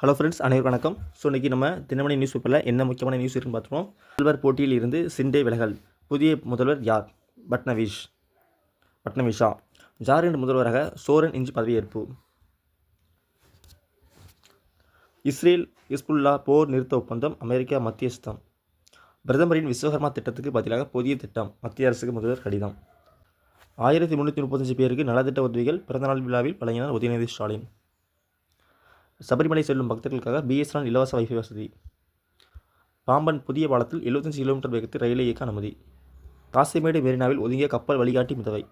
Hello friends, அனைவருக்கும் வணக்கம். So இன்றைக்கி நம்ம தினமணி நியூஸ் பேப்பரில் என்ன முக்கியமான நியூஸ் இருக்குன்னு பார்த்துருவோம். முதல்வர் போட்டியில் இருந்து சிண்டே விலகல். புதிய முதல்வர் யார்? பட்னவிஷா. ஜார்க்கண்ட் முதல்வராக சோரன் இன்று பதவியேற்பு. இஸ்ரேல் ஹிஸ்புல்லா போர் நிறுத்த ஒப்பந்தம் அமெரிக்கா மத்தியஸ்தம். பிரதமரின் விஸ்வகர்மா திட்டத்துக்கு பதிலாக புதிய திட்டம். மத்திய அரசுக்கு முதல்வர் கடிதம். 1335 பேருக்கு நலத்திட்ட உதவிகள் பிறந்தநாள் விழாவில் வழங்கினார் உதயநிதி ஸ்டாலின். சபரிமலை செல்லும் பக்தர்களுக்காக BSNL இலவச வைஃபை வசதி. பாம்பன் புதிய பாலத்தில் 75 கிலோமீட்டர் வேகத்தில் ரயிலை இயக்க அனுமதி. காசிமேடு மெரினாவில் ஒதுங்கிய கப்பல் வழிகாட்டி மிதவை.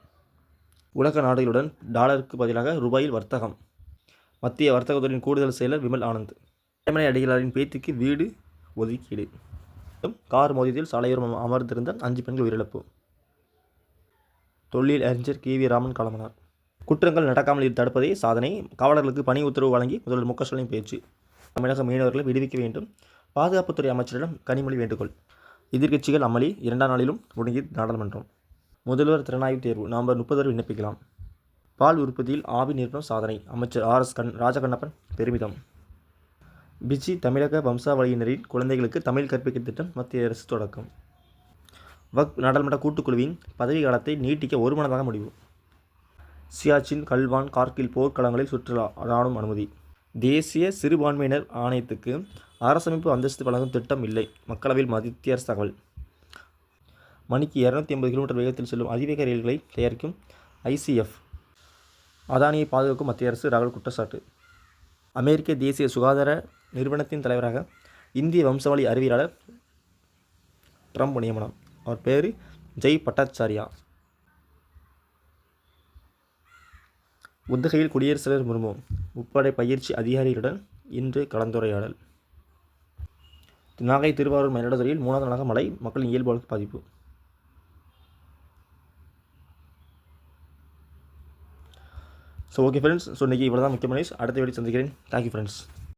உலக நாடுகளுடன் டாலருக்கு பதிலாக ரூபாயில் வர்த்தகம். மத்திய வர்த்தகத்துறையின் கூடுதல் செயலர் விமல் ஆனந்த். இடைமலை அடிகளாரின் பேத்திக்கு வீடு ஒதுக்கீடு. கார் மோதியதில் சாலையோரம் அமர்ந்திருந்த 5 பெண்கள் உயிரிழப்பு. தொழில் அறிஞர் KV ராமன் காலமானார். குற்றங்கள் நடக்காமல் தடுப்பதே சாதனை. காவலர்களுக்கு பணி உத்தரவு வழங்கி முதல்வர் மு க ஸ்டாலின் பேச்சு. தமிழக மீனவர்களை விடுவிக்க வேண்டும். பாதுகாப்புத்துறை அமைச்சரிடம் கனிமொழி வேண்டுகோள். எதிர்க்கட்சிகள் அமளி. 2ஆம் நாளிலும் முடங்கியது நாடாளுமன்றம். முதல்வர் திறனாய்வு தேர்வு நவம்பர் 30 வரை விண்ணப்பிக்கலாம். பால் உற்பத்தியில் ஆவி நிறுவனம் சாதனை. அமைச்சர் RS ராஜகண்ணப்பன் பெருமிதம். பிஜி தமிழக வம்சாவளியினரின் குழந்தைகளுக்கு தமிழ் கற்பிக்கும் திட்டம் மத்திய அரசு தொடக்கம். வக்ஃப் நாடாளுமன்ற கூட்டுக்குழுவின் பதவி காலத்தை நீட்டிக்க ஒருமனதாக முடிவு. சியாச்சின், கல்வான், கார்கில் போர்க்களங்களில் சுற்றுலா ராணுவம் அனுமதி. தேசிய சிறுபான்மையினர் ஆணையத்துக்கு அரசமைப்பு அந்தஸ்து வழங்கும் திட்டம் இல்லை. மக்களவையில் மத்திய அரசு தகவல். மணிக்கு 280 கிலோமீட்டர் வேகத்தில் செல்லும் அதிவேக ரயில்களை தயாரிக்கும் ICF. அதானியை பாதுகாக்கும் மத்திய அரசு ராகுல் குற்றச்சாட்டு. அமெரிக்க தேசிய சுகாதார நிறுவனத்தின் தலைவராக இந்திய வம்சாவளி அறிவியலாளர் ட்ரம்ப் நியமனம். அவர் பேர் ஜெய் பட்டாச்சாரியா. உதகையில் குடியரசுத் தலைவர் முர்மு முப்படை பயிற்சி அதிகாரிகளுடன் இன்று கலந்துரையாடல். நாகை, திருவாரூர், மயிலாடுதுறையில் 3ஆவது நாளாக மழை. மக்களின் இயல்பு வாழ்க்கை பாதிப்பு. ஸோ ஓகே ஃப்ரெண்ட்ஸ், ஸோ இன்றைக்கி இவ்வளோ தான் முக்கியமான நியூஸ். அடுத்த வீடியோ சந்திக்கிறேன். Thank you friends.